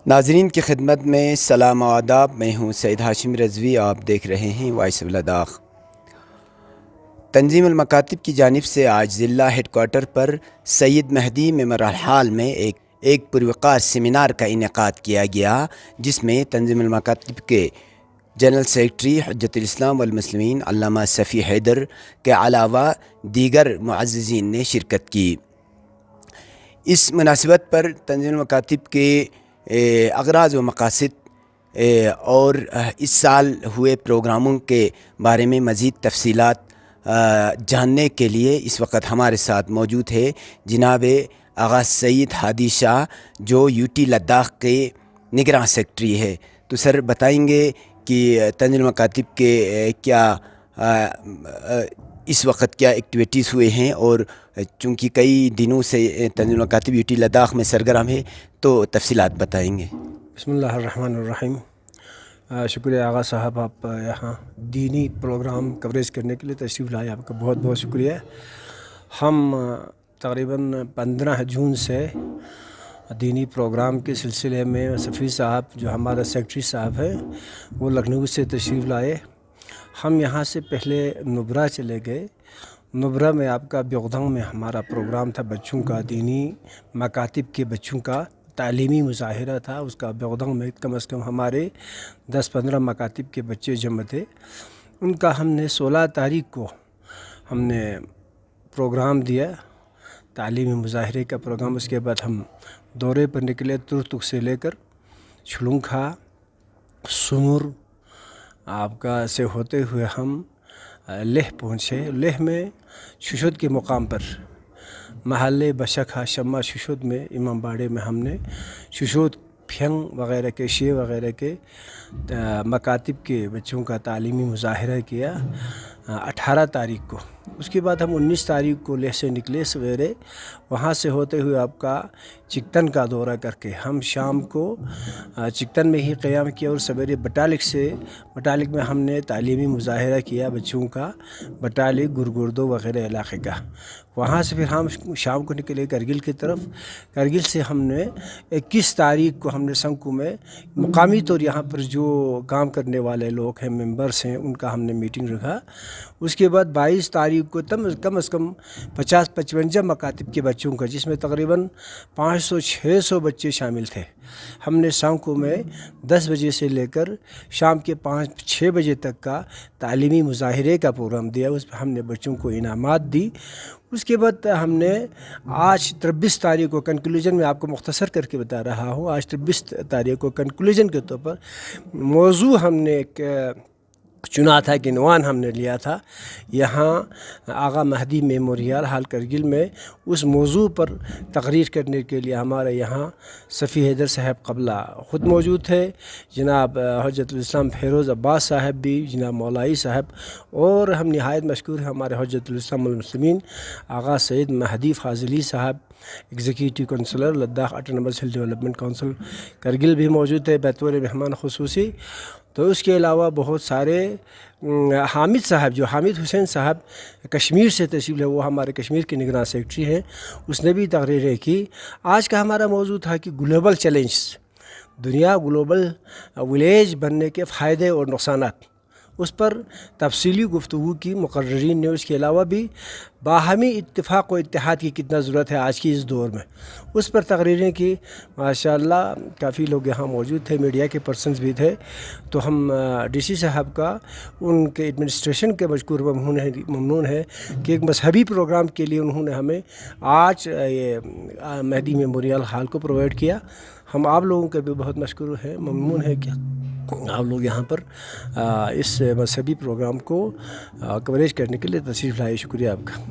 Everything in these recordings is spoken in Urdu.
ناظرین کی خدمت میں سلام و آداب. میں ہوں سید ہاشم رضوی. آپ دیکھ رہے ہیں وائس آف لداخ. تنظیم المکاتب کی جانب سے آج ضلع ہیڈ کوارٹر پر سید مہدی میموریل ہال میں ایک پروقار سیمینار کا انعقاد کیا گیا، جس میں تنظیم المکاتب کے جنرل سیکرٹری حجت الاسلام والمسلمین علامہ صفی حیدر کے علاوہ دیگر معززین نے شرکت کی. اس مناسبت پر تنظیم المکاتب کے اغراض و مقاصد اور اس سال ہوئے پروگراموں کے بارے میں مزید تفصیلات جاننے کے لیے اس وقت ہمارے ساتھ موجود ہے جناب آغا سید ہادی شاہ، جو UT لداخ کے نگراں سیکرٹری ہے. تو سر بتائیں گے کہ تنظیم المکاتب کے کیا اس وقت کیا ایکٹیویٹیز ہوئے ہیں، اور چونکہ کئی دنوں سے تنظیم المکاتب UT لداخ میں سرگرم ہے تو تفصیلات بتائیں گے. بسم اللہ الرحمن الرحیم. شکریہ آغا صاحب، آپ یہاں دینی پروگرام کوریج کرنے کے لیے تشریف لائے، آپ کا بہت بہت شکریہ. ہم تقریباً 15 جون سے دینی پروگرام کے سلسلے میں صفی صاحب جو ہمارا سیکرٹری صاحب ہیں وہ لکھنؤ سے تشریف لائے. ہم یہاں سے پہلے نبرا چلے گئے. نبرا میں آپ کا بیغدنگ میں ہمارا پروگرام تھا، بچوں کا دینی مکاتب کے بچوں کا تعلیمی مظاہرہ تھا. اس کا بیغدنگ میں کم از کم ہمارے 10-15 مکاتب کے بچے جمع تھے. ان کا ہم نے 16 تاریخ کو ہم نے پروگرام دیا، تعلیمی مظاہرے کا پروگرام. اس کے بعد ہم دورے پر نکلے، ترتک سے لے کر چھلونکھا، سمر آپ کا سے ہوتے ہوئے ہم لیہ پہنچے. لیہ میں ششود کے مقام پر محلے بشکھا شمع ششود میں امام باڑے میں ہم نے ششود پھینگ وغیرہ کے شے وغیرہ کے مکاتب کے بچوں کا تعلیمی مظاہرہ کیا 18 تاریخ کو. اس کے بعد ہم 19 تاریخ کو لیہ سے نکلے سویرے. وہاں سے ہوتے ہوئے آپ کا چکتن کا دورہ کر کے ہم شام کو چکتن میں ہی قیام کیا، اور سویرے بٹالک میں ہم نے تعلیمی مظاہرہ کیا بچوں کا، بٹالک گرگردو وغیرہ علاقے کا. وہاں سے پھر ہم شام کو نکلے کرگل کی طرف. کرگل سے ہم نے 21 تاریخ کو ہم نے سنکو میں مقامی طور یہاں پر جو کام کرنے والے لوگ ہیں، ممبرس ہیں، ان کا ہم نے میٹنگ رکھا. اس کے بعد 22 تاریخ کو کم از کم 50-55 مکاتب کے بچوں کا، جس میں تقریباً 500-600 بچے شامل تھے، ہم نے سانکو میں 10 بجے سے لے کر شام کے 5-6 بجے تک کا تعلیمی مظاہرے کا پروگرام دیا. اس پہ ہم نے بچوں کو انعامات دی. اس کے بعد ہم نے آج 23 تاریخ کو کنکلوژن میں آپ کو مختصر کر کے بتا رہا ہوں. آج 23 تاریخ کو کنکلوژن کے طور پر موضوع ہم نے ایک چنا تھا، کہ عنوان ہم نے لیا تھا یہاں آغا مہدی میموریل ہال کرگل میں. اس موضوع پر تقریر کرنے کے لیے ہمارے یہاں صفی حیدر صاحب قبلہ خود موجود تھے، جناب حجت الاسلام فیروز عباس صاحب بھی، جناب مولائی صاحب، اور ہم نہایت مشکور ہیں ہمارے حجت الاسلام والمسلمین آغا سید مہدی فاضلی صاحب، ایگزیکٹو کونسلر لداخ آٹونومس ہل ڈیولپمنٹ کونسل کرگل بھی موجود تھے بطور مہمان خصوصی. تو اس کے علاوہ بہت سارے حامد صاحب، جو حامد حسین صاحب کشمیر سے تشریف لے، وہ ہمارے کشمیر کے نگراں سیکرٹری ہیں، اس نے بھی تقریریں کی. آج کا ہمارا موضوع تھا کہ گلوبل چیلنجز، دنیا گلوبل ولیج بننے کے فائدے اور نقصانات، اس پر تفصیلی گفتگو کی مقررین نے. اس کے علاوہ بھی باہمی اتفاق و اتحاد کی کتنا ضرورت ہے آج کی اس دور میں، اس پر تقریریں کی. ماشاءاللہ کافی لوگ یہاں موجود تھے، میڈیا کے پرسنز بھی تھے. تو ہم DC صاحب کا، ان کے ایڈمنسٹریشن کے مشکور ممنون ہے کہ ایک مذہبی پروگرام کے لیے انہوں نے ہمیں آج یہ مہدی میموریل ہال کو پرووائڈ کیا. ہم آپ لوگوں کے بھی بہت مشکور ہیں، ممنون ہے کہ آپ لوگ یہاں پر اس مذہبی پروگرام کو کوریج کرنے کے لیے تشریف لائے. شکریہ آپ کا.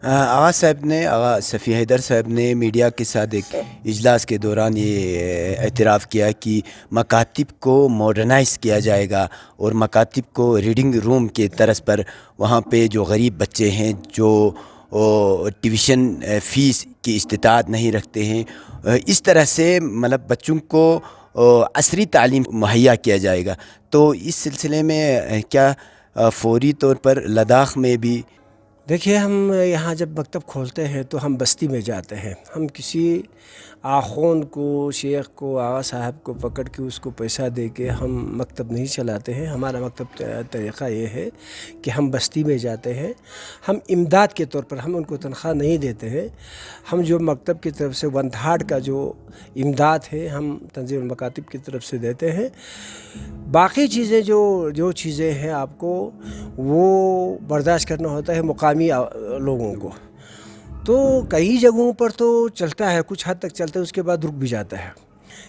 آغا صاحب نے، آغا صفی حیدر صاحب نے میڈیا کے ساتھ ایک اجلاس کے دوران یہ اعتراف کیا کہ مکاتب کو ماڈرنائز کیا جائے گا، اور مکاتب کو ریڈنگ روم کے طرز پر وہاں پہ جو غریب بچے ہیں، جو ٹیوشن فیس کی استطاعت نہیں رکھتے ہیں، اس طرح سے مطلب بچوں کو عصری تعلیم مہیا کیا جائے گا. تو اس سلسلے میں کیا فوری طور پر لداخ میں بھی؟ دیکھیے، ہم یہاں جب مکتب کھولتے ہیں تو ہم بستی میں جاتے ہیں. ہم کسی آخون کو, شیخ کو, آغا صاحب کو پکڑ کے اس کو پیسہ دے کے ہم مکتب نہیں چلاتے ہیں. ہمارا مکتب طریقہ یہ ہے کہ ہم بستی میں جاتے ہیں, ہم امداد کے طور پر, ہم ان کو تنخواہ نہیں دیتے ہیں. ہم جو مکتب کی طرف سے 1/3 کا جو امداد ہے ہم تنظیم المکاتب کی طرف سے دیتے ہیں. باقی چیزیں جو چیزیں ہیں آپ کو وہ برداشت کرنا ہوتا ہے مقامی لوگوں کو. تو کئی جگہوں پر تو چلتا ہے, کچھ حد تک چلتا ہے, اس کے بعد رک بھی جاتا ہے.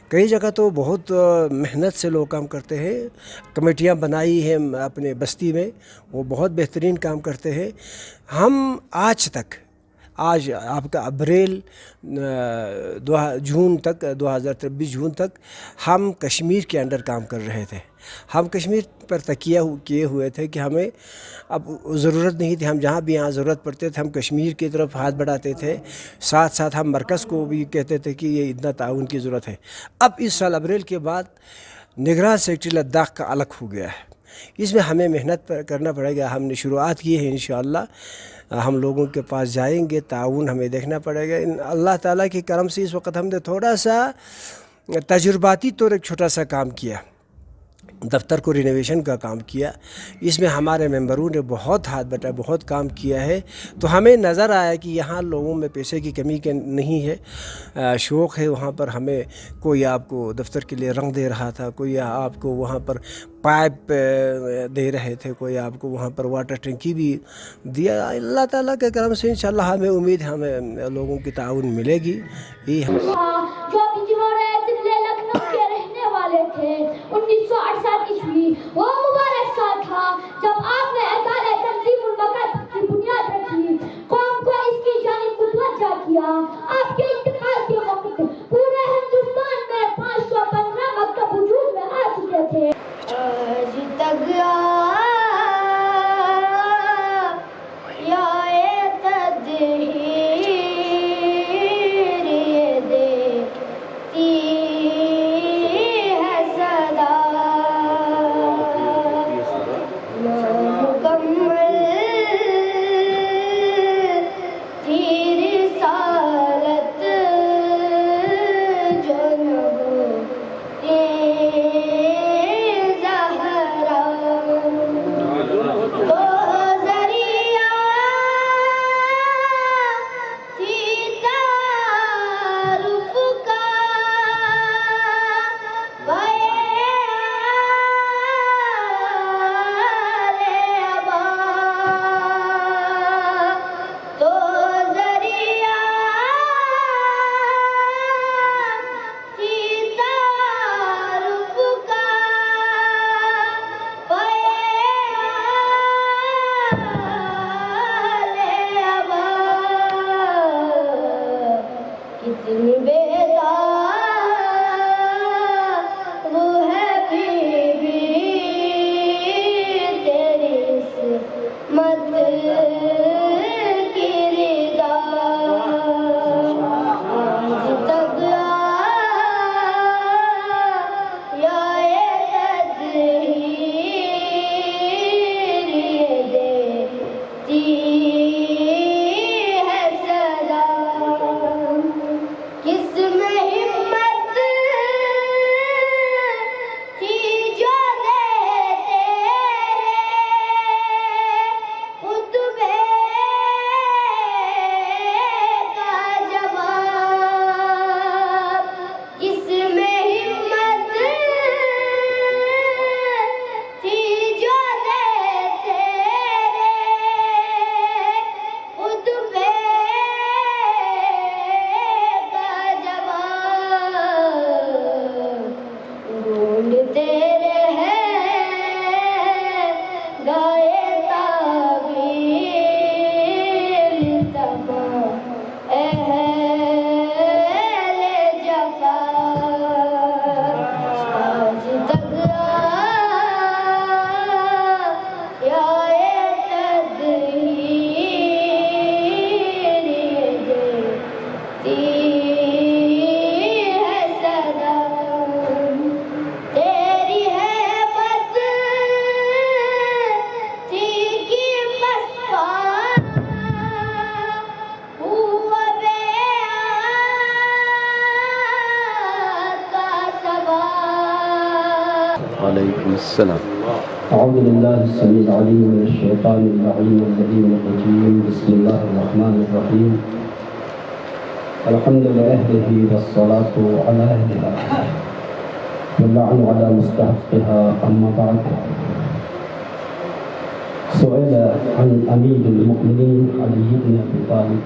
کئی جگہ تو بہت محنت سے لوگ کام کرتے ہیں, کمیٹیاں بنائی ہیں اپنے بستی میں, وہ بہت بہترین کام کرتے ہیں. ہم آج آپ کا اپریل جون تک 2023 جون تک ہم کشمیر کے انڈر کام کر رہے تھے. ہم کشمیر پر تکیہ کیے ہوئے تھے کہ ہمیں اب ضرورت نہیں تھی, ہم جہاں بھی یہاں ضرورت پڑتے تھے ہم کشمیر کی طرف ہاتھ بڑھاتے تھے. ساتھ ساتھ ہم مرکز کو بھی کہتے تھے کہ یہ اتنا تعاون کی ضرورت ہے. اب اس سال اپریل کے بعد نگراں سیکٹری لداخ کا الگ ہو گیا ہے. اس میں ہمیں محنت کرنا پڑے گا. ہم نے شروعات کی ہے, انشاءاللہ ہم لوگوں کے پاس جائیں گے, تعاون ہمیں دیکھنا پڑے گا. اللہ تعالیٰ کے کرم سے اس وقت ہم نے تھوڑا سا تجرباتی طور ایک چھوٹا سا کام کیا, دفتر کو رینویشن کا کام کیا. اس میں ہمارے ممبروں نے بہت ہاتھ بٹا, بہت کام کیا ہے. تو ہمیں نظر آیا کہ یہاں لوگوں میں پیسے کی کمی نہیں ہے, شوق ہے وہاں پر. ہمیں کوئی آپ کو دفتر کے لیے رنگ دے رہا تھا, کوئی آپ کو وہاں پر پائپ دے رہے تھے, کوئی آپ کو وہاں پر واٹر ٹنکی بھی دیا. اللہ تعالیٰ کے کرم سے انشاءاللہ ہمیں امید ہے ہمیں لوگوں کی تعاون ملے گی. تھے 1968 عیسوی وہ مبارک سال تھا جب آپ نے ادارہ تنظیم المکاتب کی بنیاد رکھی, قوم کو اس کی جانب متوجہ کیا. آپ کے انتقال کے وقت پورے ہندوستان میں 515 مکتب وجود میں آ چکے تھے. آج تک وعلیکم السلام. أعوذ بالله السميع العليم من الشيطان اللعين اللعين الرجيم. بسم الله الرحمن الرحيم. الحمد لأهله والصلاة على أهلها واللعن على مستحقها. أما بعد، سئل عن أمير المؤمنين علي بن أبي طالب: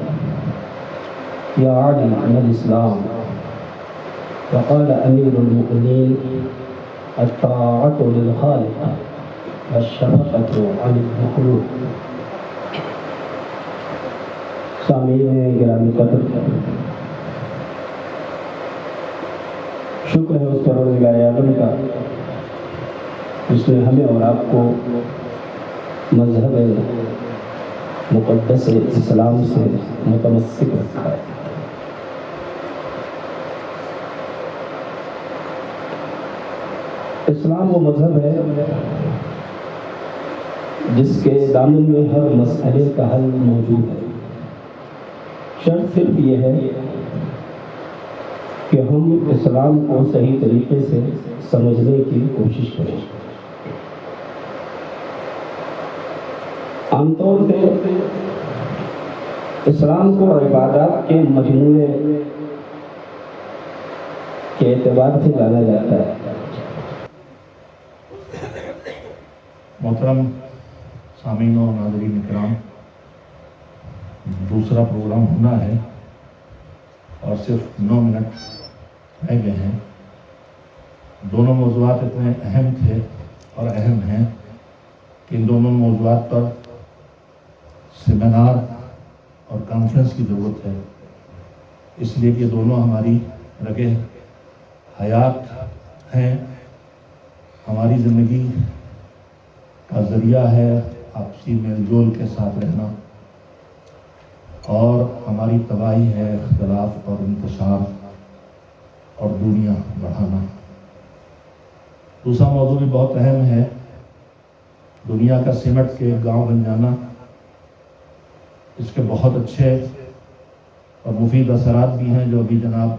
يا علي ما الإسلام؟ فقال أمير المؤمنين: الطاعة للخالق والشفقة عن المخلوق. سامعین گرامی قدر، شکر ہے اس پروردگار عالم کا جس نے ہمیں اور آپ کو مذہب مقدس اسلام سے متمسک رکھا ہے. اسلام وہ مذہب ہے جس کے دامن میں ہر مسئلے کا حل موجود ہے. شرط صرف یہ ہے کہ ہم اسلام کو صحیح طریقے سے سمجھنے کی کوشش کریں. عام طور پہ اسلام کو عبادات کے مجموعے کے اعتبار سے جانا جاتا ہے. محترم سامعین و ناظرین اکرام، دوسرا پروگرام ہونا ہے اور صرف 9 منٹ رہ گئے ہیں. دونوں موضوعات اتنے اہم تھے اور اہم ہیں کہ ان دونوں موضوعات پر سیمینار اور کانفرنس کی ضرورت ہے، اس لیے کہ دونوں ہماری رگِ حیات ہیں، ہماری زندگی کا ذریعہ ہے آپسی میل جول کے ساتھ رہنا، اور ہماری تباہی ہے اختلاف اور انتشار اور دنیا بڑھانا. دوسرا موضوع بھی بہت اہم ہے، دنیا کا سمٹ کے گاؤں بن جانا. اس کے بہت اچھے اور مفید اثرات بھی ہیں جو ابھی جناب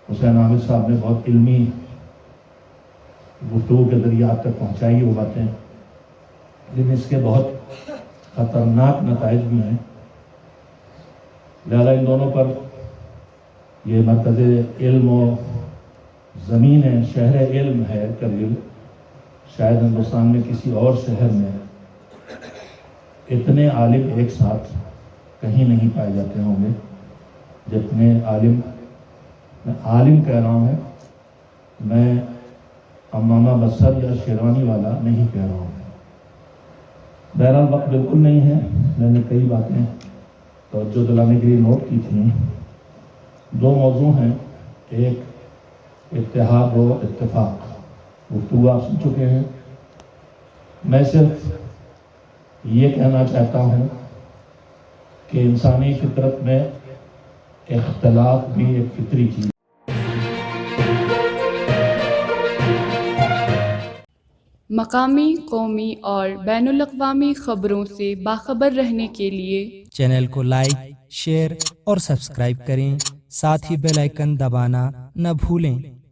حسین عامر صاحب نے بہت علمی گفتگو کے ذریعے آپ تک پہنچائی وہ باتیں، لیکن اس کے بہت خطرناک نتائج بھی ہیں. لہذا ان دونوں پر یہ مرکز علم و زمین ہے، شہر علم ہے کرگل. شاید ہندوستان میں کسی اور شہر میں اتنے عالم ایک ساتھ کہیں نہیں پائے جاتے ہوں گے جتنے عالم. میں عالم کہہ رہا ہوں، میں امامہ بسر یا شیروانی والا نہیں کہہ رہا ہوں. بہرحال وقت بالکل نہیں ہے، میں نے کئی باتیں توجہ دلانے کے لیے نوٹ کی تھیں. 2 موضوع ہیں، ایک اتحاد و اتفاق، گفتگو آپ سن چکے ہیں. میں صرف یہ کہنا چاہتا ہوں کہ انسانی فطرت میں اختلاف بھی ایک فطری چیز. مقامی، قومی اور بین الاقوامی خبروں سے باخبر رہنے کے لیے چینل کو لائک، شیئر اور سبسکرائب کریں. ساتھ ہی بیل آئیکن دبانا نہ بھولیں.